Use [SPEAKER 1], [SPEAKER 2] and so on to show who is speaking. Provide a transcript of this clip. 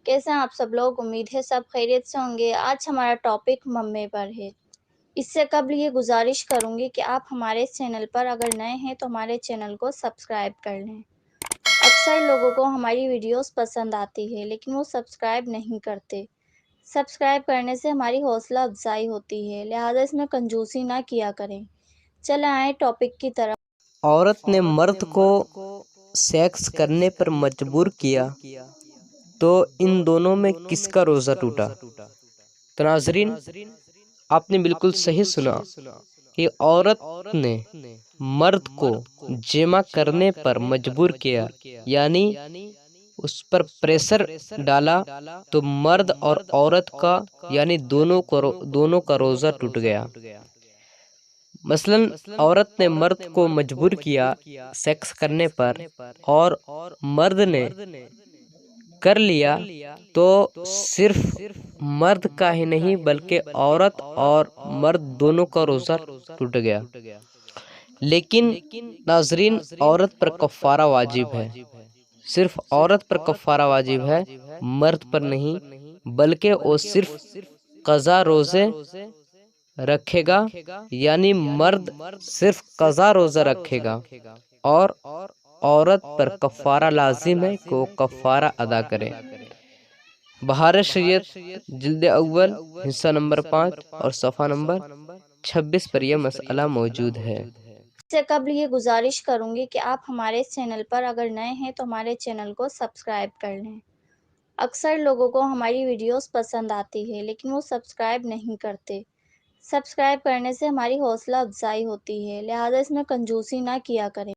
[SPEAKER 1] कैसे हैं आप सब लोग? उम्मीद है सब खैरियत से होंगे। आज हमारा टॉपिक मम्मी पर है। इससे कबल ये गुज़ारिश करूँगी कि आप हमारे इस चैनल पर अगर नए हैं तो हमारे चैनल को सब्सक्राइब कर लें। अक्सर लोगों को हमारी वीडियोस पसंद आती है लेकिन वो सब्सक्राइब नहीं करते। सब्सक्राइब करने से हमारी हौसला अफ़ज़ाई होती है, लिहाज़ा इसमें कंजूसी ना किया करें। चलें आएँ टॉपिक की तरफ।
[SPEAKER 2] औरत ने मर्द को सेक्स करने पर मजबूर किया तो इन दोनों में किसका रोज़ा टूटा। तो नाज़रीन, आपने बिल्कुल सही सुना कि औरत ने मर्द को जिमा करने पर मजबूर किया, यानी उस पर प्रेशर डाला, तो मर्द और औरत का यानी दोनों का रोज़ा टूट गया। मसलन औरत ने मर्द को मजबूर किया सेक्स करने पर और मर्द ने कर लिया, तो सिर्फ मर्द का ही नहीं बल्कि औरत और मर्द दोनों का रोज़ा टूट गया। लेकिन नाज़रीन, औरत पर कफ़ारा वाजिब है। सिर्फ औरत पर कफ़ारा वाजिब है, मर्द पर नहीं, बल्कि वो सिर्फ क़ज़ा रोज़े रखेगा, यानी मर्द सिर्फ क़ज़ा रोज़ा रखेगा और औरत पर कफ़ारा लाजिम है कि वो कफ़ारा अदा करे। बहार शरीयत जिल्द अव्वल हिस्सा नंबर 5 और सफ़ा नंबर 26 पर यह मसला मौजूद है।
[SPEAKER 1] इससे कबल ये गुज़ारिश करूँगी कि आप हमारे इस चैनल पर अगर नए हैं तो हमारे चैनल को सब्सक्राइब कर लें। अक्सर लोगों को हमारी वीडियोस पसंद आती है लेकिन वो सब्सक्राइब नहीं करते। सब्सक्राइब करने से हमारी हौसला अफ़ज़ाई होती है, लिहाज़ा इसमें कंजूसी ना किया करें।